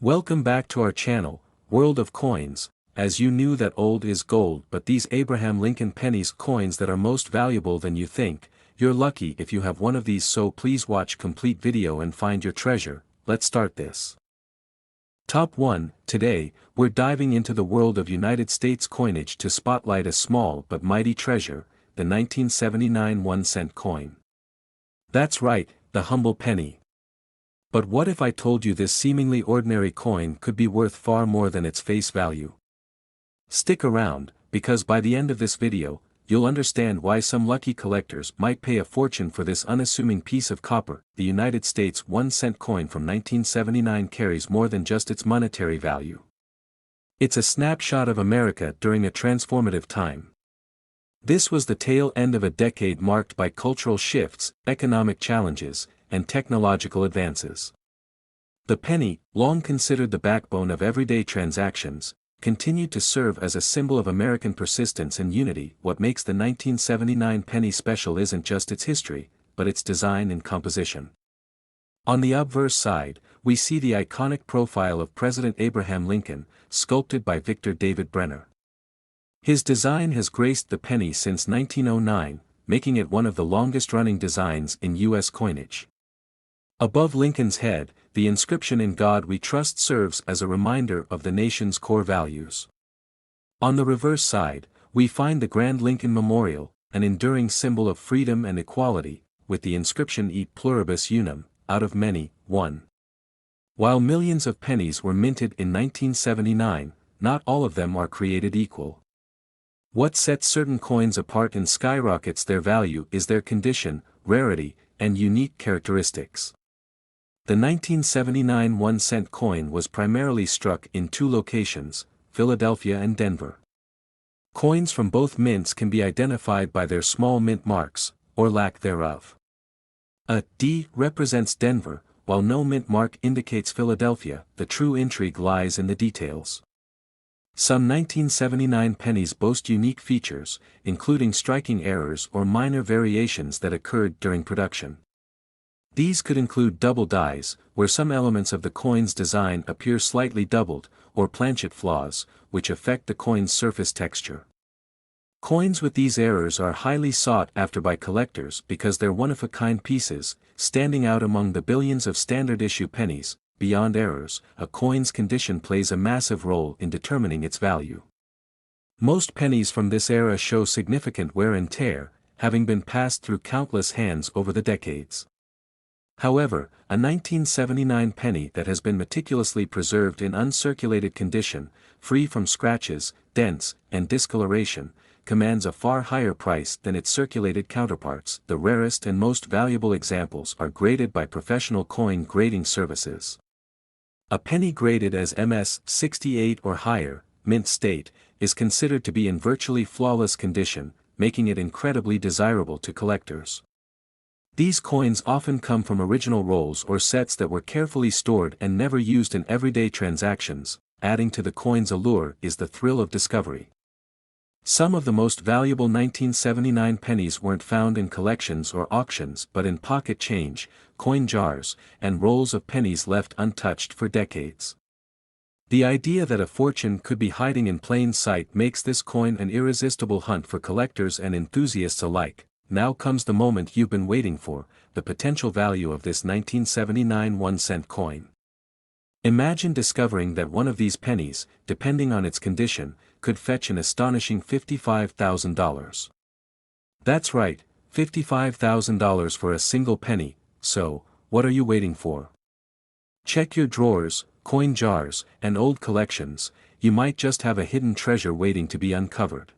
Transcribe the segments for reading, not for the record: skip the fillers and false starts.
Welcome back to our channel, World of Coins. As you knew that old is gold, but these Abraham Lincoln pennies coins that are most valuable than you think, you're lucky if you have one of these, so please watch complete video and find your treasure. Let's start this. Top 1, today, we're diving into the world of United States coinage to spotlight a small but mighty treasure, the 1979 1-cent coin. That's right, the humble penny. But what if I told you this seemingly ordinary coin could be worth far more than its face value? Stick around, because by the end of this video, you'll understand why some lucky collectors might pay a fortune for this unassuming piece of copper. The United States 1-cent coin from 1979 carries more than just its monetary value. It's a snapshot of America during a transformative time. This was the tail end of a decade marked by cultural shifts, economic challenges, and technological advances. The penny, long considered the backbone of everyday transactions, continued to serve as a symbol of American persistence and unity. What makes the 1979 penny special isn't just its history, but its design and composition. On the obverse side, we see the iconic profile of President Abraham Lincoln, sculpted by Victor David Brenner. His design has graced the penny since 1909, making it one of the longest-running designs in U.S. coinage. Above Lincoln's head, the inscription "In God We Trust" serves as a reminder of the nation's core values. On the reverse side, we find the Grand Lincoln Memorial, an enduring symbol of freedom and equality, with the inscription "E pluribus unum," out of many, one. While millions of pennies were minted in 1979, not all of them are created equal. What sets certain coins apart and skyrockets their value is their condition, rarity, and unique characteristics. The 1979 1-cent coin was primarily struck in two locations, Philadelphia and Denver. Coins from both mints can be identified by their small mint marks, or lack thereof. A D represents Denver, while no mint mark indicates Philadelphia. The true intrigue lies in the details. Some 1979 pennies boast unique features, including striking errors or minor variations that occurred during production. These could include double dies, where some elements of the coin's design appear slightly doubled, or planchet flaws, which affect the coin's surface texture. Coins with these errors are highly sought after by collectors because they're one-of-a-kind pieces, standing out among the billions of standard-issue pennies. Beyond errors, a coin's condition plays a massive role in determining its value. Most pennies from this era show significant wear and tear, having been passed through countless hands over the decades. However, a 1979 penny that has been meticulously preserved in uncirculated condition, free from scratches, dents, and discoloration, commands a far higher price than its circulated counterparts. The rarest and most valuable examples are graded by professional coin grading services. A penny graded as MS 68 or higher, mint state, is considered to be in virtually flawless condition, making it incredibly desirable to collectors. These coins often come from original rolls or sets that were carefully stored and never used in everyday transactions. Adding to the coin's allure is the thrill of discovery. Some of the most valuable 1979 pennies weren't found in collections or auctions but in pocket change, coin jars, and rolls of pennies left untouched for decades. The idea that a fortune could be hiding in plain sight makes this coin an irresistible hunt for collectors and enthusiasts alike. Now comes the moment you've been waiting for, the potential value of this 1979 1-cent coin. Imagine discovering that one of these pennies, depending on its condition, could fetch an astonishing $55,000. That's right, $55,000 for a single penny. So, what are you waiting for? Check your drawers, coin jars, and old collections. You might just have a hidden treasure waiting to be uncovered.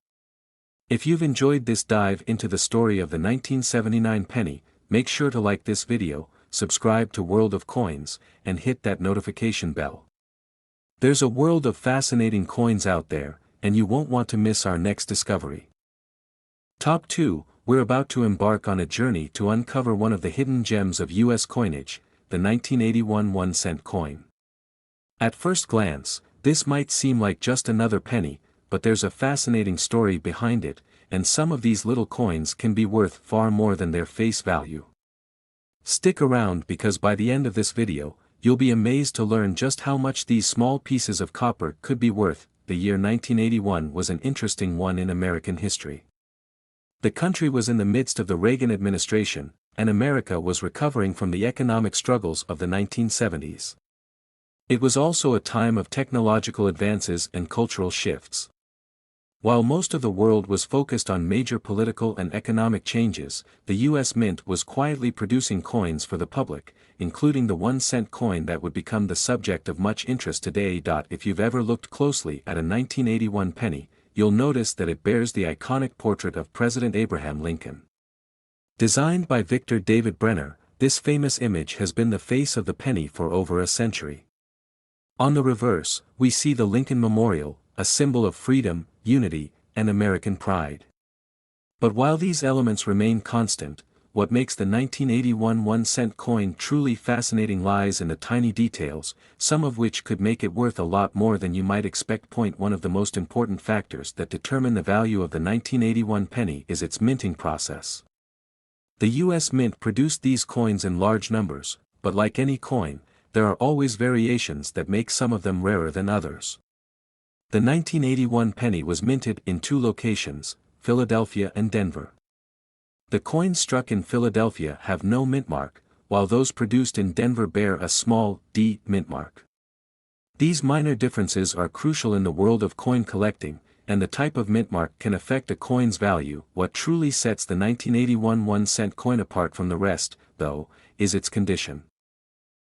If you've enjoyed this dive into the story of the 1979 penny, make sure to like this video, subscribe to World of Coins, and hit that notification bell. There's a world of fascinating coins out there, and you won't want to miss our next discovery. Top 2, we're about to embark on a journey to uncover one of the hidden gems of U.S. coinage, the 1981 1-cent coin. At first glance, this might seem like just another penny, but there's a fascinating story behind it, and some of these little coins can be worth far more than their face value. Stick around because by the end of this video, you'll be amazed to learn just how much these small pieces of copper could be worth. The year 1981 was an interesting one in American history. The country was in the midst of the Reagan administration, and America was recovering from the economic struggles of the 1970s. It was also a time of technological advances and cultural shifts. While most of the world was focused on major political and economic changes, the U.S. Mint was quietly producing coins for the public, including the 1-cent coin that would become the subject of much interest today. If you've ever looked closely at a 1981 penny, you'll notice that it bears the iconic portrait of President Abraham Lincoln. Designed by Victor David Brenner, this famous image has been the face of the penny for over a century. On the reverse, we see the Lincoln Memorial, a symbol of freedom, unity, and American pride. But while these elements remain constant, what makes the 1981 1-cent coin truly fascinating lies in the tiny details, some of which could make it worth a lot more than you might expect. One of the most important factors that determine the value of the 1981 penny is its minting process. The U.S. Mint produced these coins in large numbers, but like any coin, there are always variations that make some of them rarer than others. The 1981 penny was minted in 2 locations, Philadelphia and Denver. The coins struck in Philadelphia have no mint mark, while those produced in Denver bear a small D mint mark. These minor differences are crucial in the world of coin collecting, and the type of mint mark can affect a coin's value. What truly sets the 1981 1-cent coin apart from the rest, though, is its condition.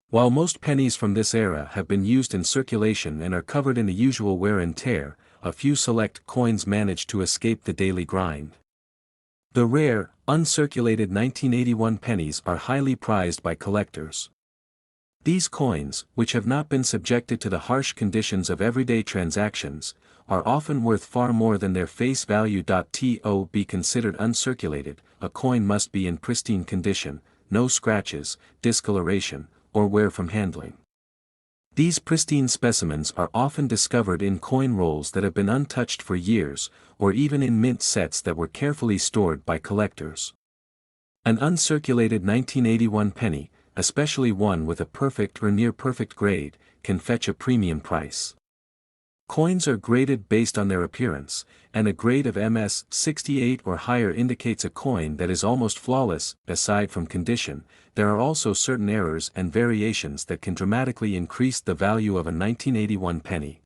While most pennies from this era have been used in circulation and are covered in the usual wear and tear, a few select coins manage to escape the daily grind. The rare, uncirculated 1981 pennies are highly prized by collectors. These coins, which have not been subjected to the harsh conditions of everyday transactions, are often worth far more than their face value. To be considered uncirculated, a coin must be in pristine condition, no scratches, discoloration, or wear from handling. These pristine specimens are often discovered in coin rolls that have been untouched for years, or even in mint sets that were carefully stored by collectors. An uncirculated 1981 penny, especially one with a perfect or near-perfect grade, can fetch a premium price. Coins are graded based on their appearance, and a grade of MS 68 or higher indicates a coin that is almost flawless. Aside from condition, there are also certain errors and variations that can dramatically increase the value of a 1981 penny.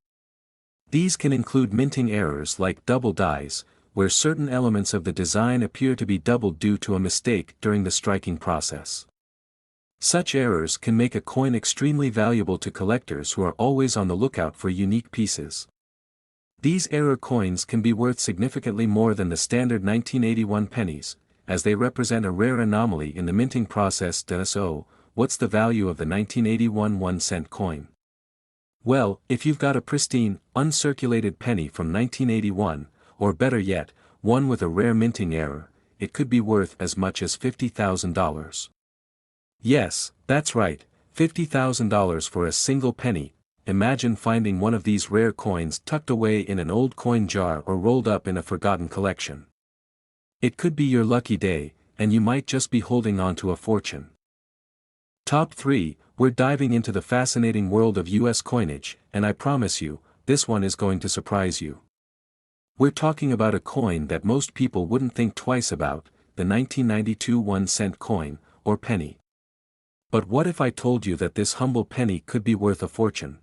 These can include minting errors like double dies, where certain elements of the design appear to be doubled due to a mistake during the striking process. Such errors can make a coin extremely valuable to collectors who are always on the lookout for unique pieces. These error coins can be worth significantly more than the standard 1981 pennies, as they represent a rare anomaly in the minting process. So, what's the value of the 1981 1-cent coin? Well, if you've got a pristine, uncirculated penny from 1981, or better yet, one with a rare minting error, it could be worth as much as $50,000. Yes, that's right, $50,000 for a single penny. Imagine finding one of these rare coins tucked away in an old coin jar or rolled up in a forgotten collection. It could be your lucky day, and you might just be holding on to a fortune. Top 3, we're diving into the fascinating world of US coinage, and I promise you, this one is going to surprise you. We're talking about a coin that most people wouldn't think twice about, the 1992 1-cent coin, or penny. But what if I told you that this humble penny could be worth a fortune?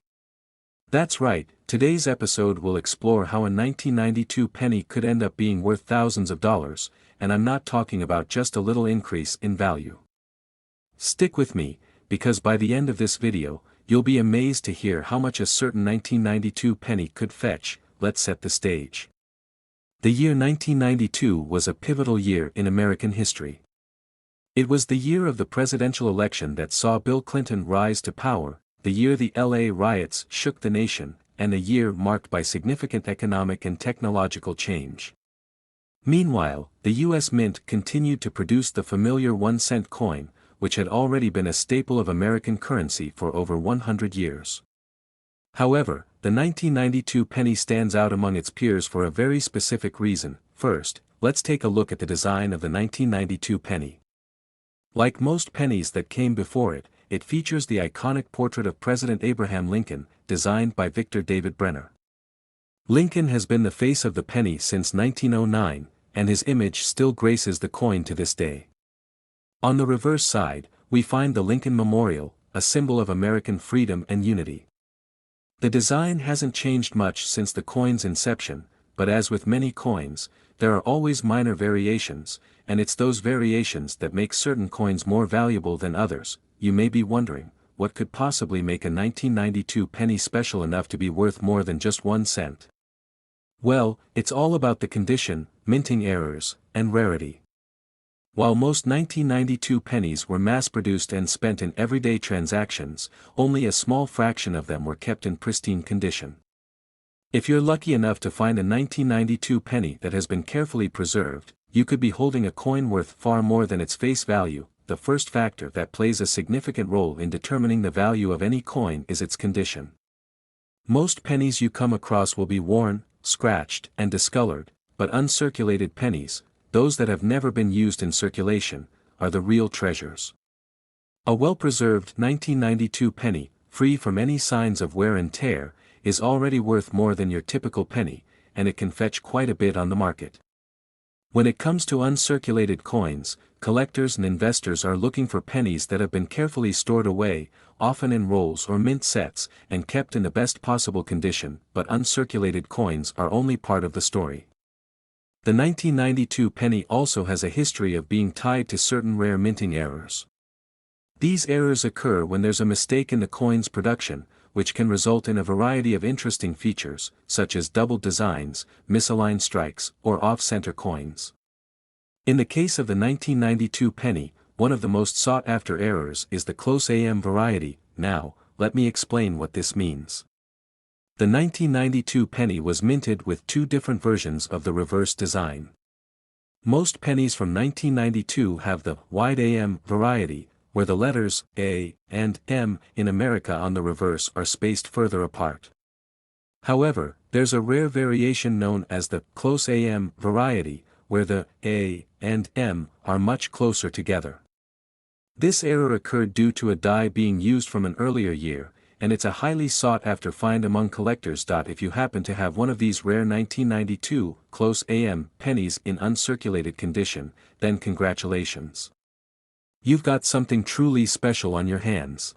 That's right, today's episode will explore how a 1992 penny could end up being worth thousands of dollars, and I'm not talking about just a little increase in value. Stick with me, because by the end of this video, you'll be amazed to hear how much a certain 1992 penny could fetch. Let's set the stage. The year 1992 was a pivotal year in American history. It was the year of the presidential election that saw Bill Clinton rise to power, the year the LA riots shook the nation, and a year marked by significant economic and technological change. Meanwhile, the U.S. Mint continued to produce the familiar 1-cent coin, which had already been a staple of American currency for over 100 years. However, the 1992 penny stands out among its peers for a very specific reason. First, let's take a look at the design of the 1992 penny. Like most pennies that came before it, it features the iconic portrait of President Abraham Lincoln, designed by Victor David Brenner. Lincoln has been the face of the penny since 1909, and his image still graces the coin to this day. On the reverse side, we find the Lincoln Memorial, a symbol of American freedom and unity. The design hasn't changed much since the coin's inception, but as with many coins, there are always minor variations, and it's those variations that make certain coins more valuable than others. You may be wondering, what could possibly make a 1992 penny special enough to be worth more than just 1 cent? Well, it's all about the condition, minting errors, and rarity. While most 1992 pennies were mass-produced and spent in everyday transactions, only a small fraction of them were kept in pristine condition. If you're lucky enough to find a 1992 penny that has been carefully preserved, you could be holding a coin worth far more than its face value. The first factor that plays a significant role in determining the value of any coin is its condition. Most pennies you come across will be worn, scratched, and discolored, but uncirculated pennies, those that have never been used in circulation, are the real treasures. A well-preserved 1992 penny, free from any signs of wear and tear, is already worth more than your typical penny, and it can fetch quite a bit on the market. When it comes to uncirculated coins, collectors and investors are looking for pennies that have been carefully stored away, often in rolls or mint sets, and kept in the best possible condition, but uncirculated coins are only part of the story. The 1992 penny also has a history of being tied to certain rare minting errors. These errors occur when there's a mistake in the coin's production, which can result in a variety of interesting features, such as doubled designs, misaligned strikes, or off-center coins. In the case of the 1992 penny, one of the most sought-after errors is the close AM variety. Now, let me explain what this means. The 1992 penny was minted with 2 different versions of the reverse design. Most pennies from 1992 have the wide AM variety, where the letters A and M in America on the reverse are spaced further apart. However, there's a rare variation known as the close AM variety, where the A and M are much closer together. This error occurred due to a die being used from an earlier year, and it's a highly sought-after find among collectors. If you happen to have one of these rare 1992 close AM pennies in uncirculated condition, then congratulations. You've got something truly special on your hands.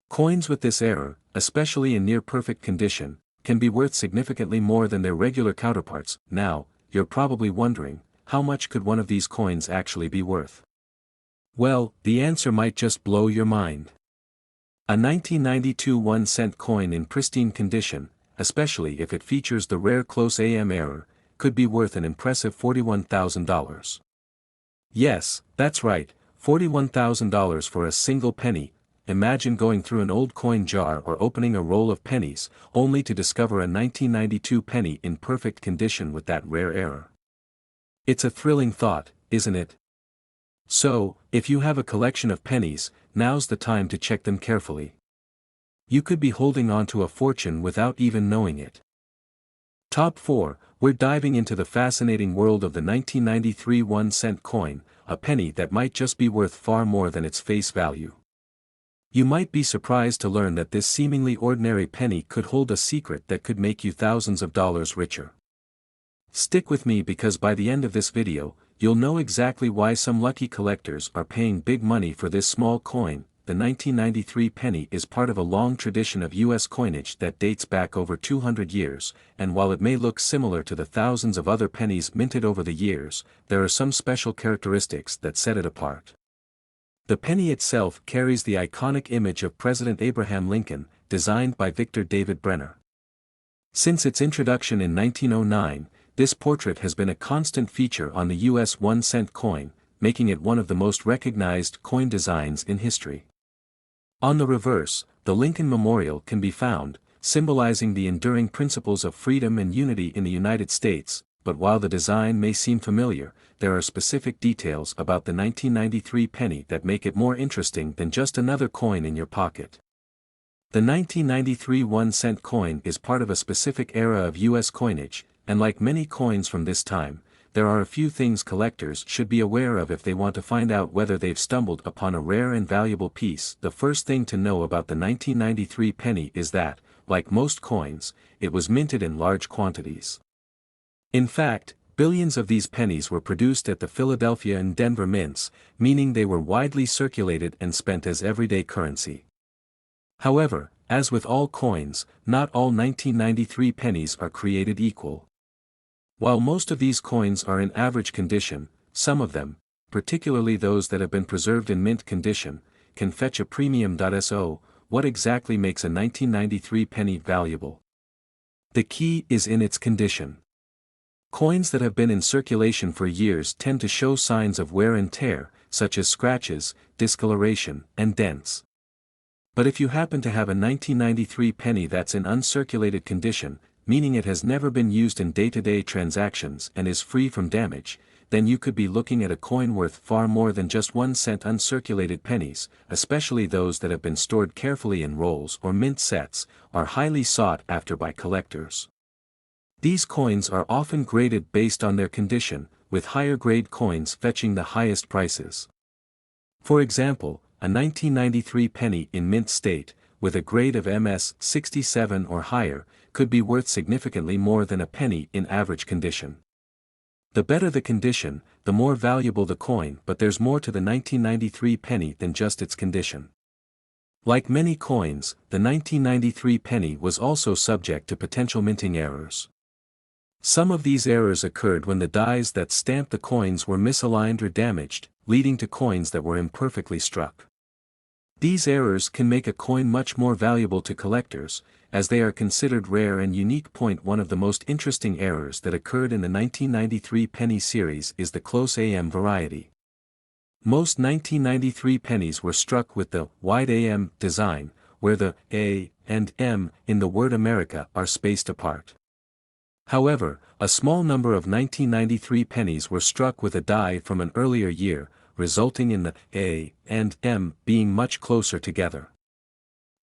Coins with this error, especially in near-perfect condition, can be worth significantly more than their regular counterparts. Now, you're probably wondering, how much could one of these coins actually be worth? Well, the answer might just blow your mind. A 1992 1-cent coin in pristine condition, especially if it features the rare close AM error, could be worth an impressive $41,000. Yes, that's right, $41,000 for a single penny. Imagine going through an old coin jar or opening a roll of pennies, only to discover a 1992 penny in perfect condition with that rare error. It's a thrilling thought, isn't it? So, if you have a collection of pennies, now's the time to check them carefully. You could be holding on to a fortune without even knowing it. Top 4, we're diving into the fascinating world of the 1993 1-cent coin, a penny that might just be worth far more than its face value. You might be surprised to learn that this seemingly ordinary penny could hold a secret that could make you thousands of dollars richer. Stick with me because by the end of this video, you'll know exactly why some lucky collectors are paying big money for this small coin. The 1993 penny is part of a long tradition of U.S. coinage that dates back over 200 years, and while it may look similar to the thousands of other pennies minted over the years, there are some special characteristics that set it apart. The penny itself carries the iconic image of President Abraham Lincoln, designed by Victor David Brenner. Since its introduction in 1909, this portrait has been a constant feature on the U.S. 1-cent coin, making it one of the most recognized coin designs in history. On the reverse, the Lincoln Memorial can be found, symbolizing the enduring principles of freedom and unity in the United States, but while the design may seem familiar, there are specific details about the 1993 penny that make it more interesting than just another coin in your pocket. The 1993 1-cent coin is part of a specific era of U.S. coinage, and like many coins from this time, there are a few things collectors should be aware of if they want to find out whether they've stumbled upon a rare and valuable piece. The first thing to know about the 1993 penny is that, like most coins, it was minted in large quantities. In fact, billions of these pennies were produced at the Philadelphia and Denver mints, meaning they were widely circulated and spent as everyday currency. However, as with all coins, not all 1993 pennies are created equal. While most of these coins are in average condition, some of them, particularly those that have been preserved in mint condition, can fetch a premium. So, what exactly makes a 1993 penny valuable? The key is in its condition. Coins that have been in circulation for years tend to show signs of wear and tear, such as scratches, discoloration, and dents. But if you happen to have a 1993 penny that's in uncirculated condition, meaning it has never been used in day-to-day transactions and is free from damage, then you could be looking at a coin worth far more than just 1 cent. Uncirculated pennies, especially those that have been stored carefully in rolls or mint sets, are highly sought after by collectors. These coins are often graded based on their condition, with higher grade coins fetching the highest prices. For example, a 1993 penny in mint state, with a grade of MS 67 or higher, could be worth significantly more than a penny in average condition. The better the condition, the more valuable the coin, but there's more to the 1993 penny than just its condition. Like many coins, the 1993 penny was also subject to potential minting errors. Some of these errors occurred when the dies that stamped the coins were misaligned or damaged, leading to coins that were imperfectly struck. These errors can make a coin much more valuable to collectors, as they are considered rare and unique. One of the most interesting errors that occurred in the 1993 penny series is the close AM variety. Most 1993 pennies were struck with the wide AM design, where the A and M in the word America are spaced apart. However, a small number of 1993 pennies were struck with a die from an earlier year, resulting in the A and M being much closer together.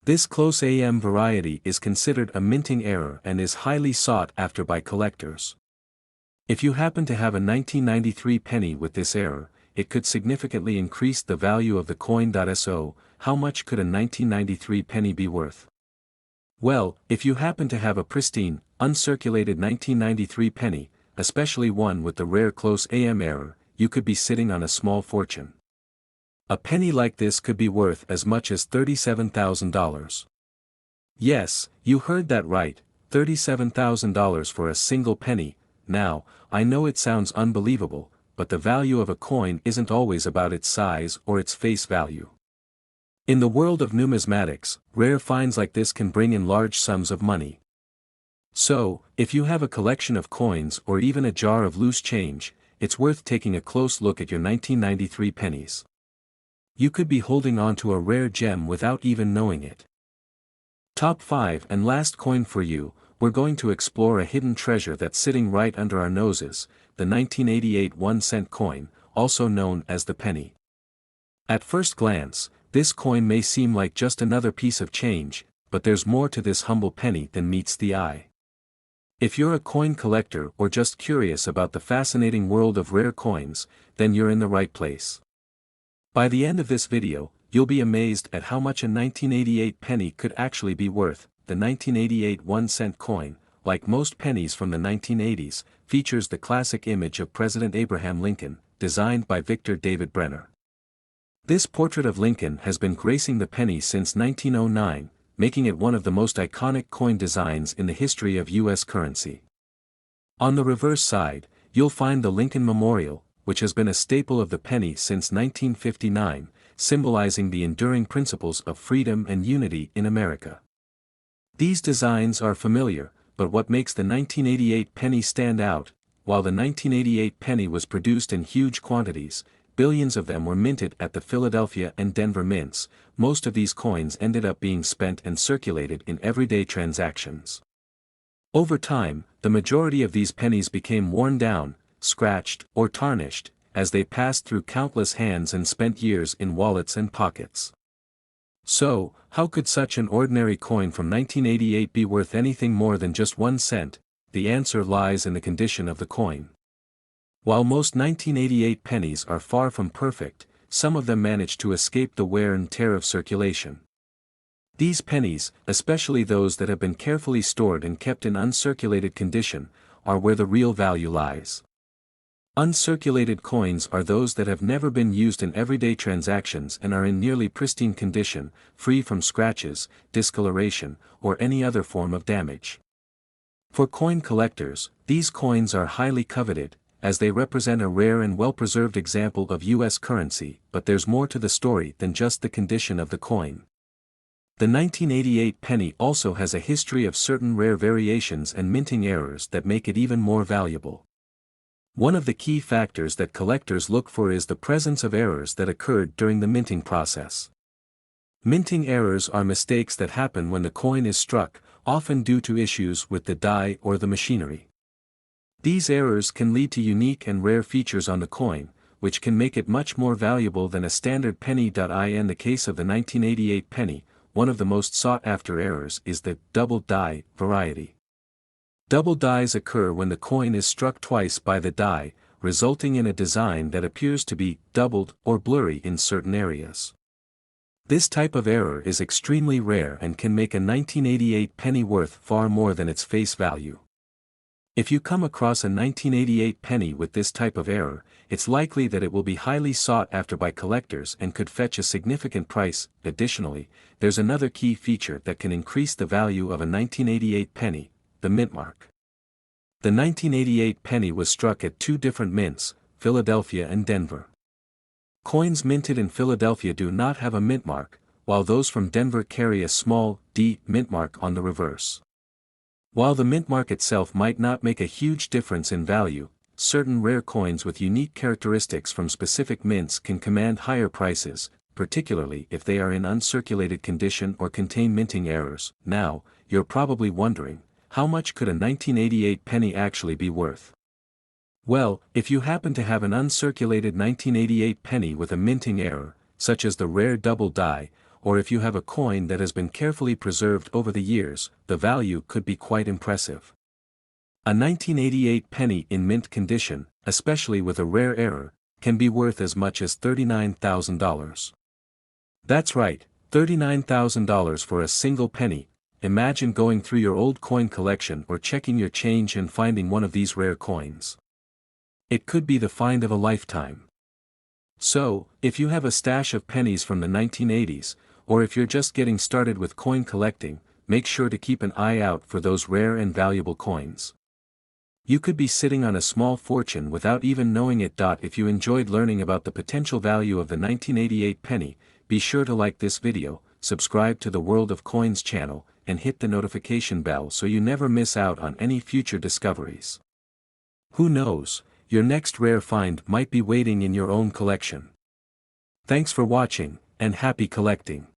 This close AM variety is considered a minting error and is highly sought after by collectors. If you happen to have a 1993 penny with this error, it could significantly increase the value of the coin. So, how much could a 1993 penny be worth? Well, if you happen to have a pristine, uncirculated 1993 penny, especially one with the rare close AM error, you could be sitting on a small fortune. A penny like this could be worth as much as $37,000. Yes, you heard that right, $37,000 for a single penny. Now, I know it sounds unbelievable, but the value of a coin isn't always about its size or its face value. In the world of numismatics, rare finds like this can bring in large sums of money. So, if you have a collection of coins or even a jar of loose change, it's worth taking a close look at your 1993 pennies. You could be holding on to a rare gem without even knowing it. Top 5 and last coin for you, we're going to explore a hidden treasure that's sitting right under our noses, the 1988 1-cent coin, also known as the penny. At first glance, this coin may seem like just another piece of change, but there's more to this humble penny than meets the eye. If you're a coin collector or just curious about the fascinating world of rare coins, then you're in the right place. By the end of this video, you'll be amazed at how much a 1988 penny could actually be worth. The 1988 1-cent coin, like most pennies from the 1980s, features the classic image of President Abraham Lincoln, designed by Victor David Brenner. This portrait of Lincoln has been gracing the penny since 1909, making it one of the most iconic coin designs in the history of U.S. currency. On the reverse side, you'll find the Lincoln Memorial, which has been a staple of the penny since 1959, symbolizing the enduring principles of freedom and unity in America. These designs are familiar, but what makes the 1988 penny stand out? While the 1988 penny was produced in huge quantities, billions of them were minted at the Philadelphia and Denver mints. Most of these coins ended up being spent and circulated in everyday transactions. Over time, the majority of these pennies became worn down, scratched, or tarnished, as they passed through countless hands and spent years in wallets and pockets. So, how could such an ordinary coin from 1988 be worth anything more than just 1 cent? The answer lies in the condition of the coin. While most 1988 pennies are far from perfect, some of them manage to escape the wear and tear of circulation. These pennies, especially those that have been carefully stored and kept in uncirculated condition, are where the real value lies. Uncirculated coins are those that have never been used in everyday transactions and are in nearly pristine condition, free from scratches, discoloration, or any other form of damage. For coin collectors, these coins are highly coveted, as they represent a rare and well-preserved example of U.S. currency, but there's more to the story than just the condition of the coin. The 1988 penny also has a history of certain rare variations and minting errors that make it even more valuable. One of the key factors that collectors look for is the presence of errors that occurred during the minting process. Minting errors are mistakes that happen when the coin is struck, often due to issues with the die or the machinery. These errors can lead to unique and rare features on the coin, which can make it much more valuable than a standard penny. In the case of the 1988 penny, one of the most sought-after errors is the double die variety. Double dies occur when the coin is struck twice by the die, resulting in a design that appears to be doubled or blurry in certain areas. This type of error is extremely rare and can make a 1988 penny worth far more than its face value. If you come across a 1988 penny with this type of error, it's likely that it will be highly sought after by collectors and could fetch a significant price. Additionally, there's another key feature that can increase the value of a 1988 penny: the mint mark. The 1988 penny was struck at two different mints, Philadelphia and Denver. Coins minted in Philadelphia do not have a mint mark, while those from Denver carry a small D mint mark on the reverse. While the mint mark itself might not make a huge difference in value, certain rare coins with unique characteristics from specific mints can command higher prices, particularly if they are in uncirculated condition or contain minting errors. Now, you're probably wondering, how much could a 1988 penny actually be worth? Well, if you happen to have an uncirculated 1988 penny with a minting error, such as the rare double die, or if you have a coin that has been carefully preserved over the years, the value could be quite impressive. A 1988 penny in mint condition, especially with a rare error, can be worth as much as $39,000. That's right, $39,000 for a single penny. Imagine going through your old coin collection or checking your change and finding one of these rare coins. It could be the find of a lifetime. So, if you have a stash of pennies from the 1980s, or if you're just getting started with coin collecting, make sure to keep an eye out for those rare and valuable coins. You could be sitting on a small fortune without even knowing it. If you enjoyed learning about the potential value of the 1988 penny, be sure to like this video, subscribe to the World of Coins channel, and hit the notification bell so you never miss out on any future discoveries. Who knows, your next rare find might be waiting in your own collection. Thanks for watching, and happy collecting.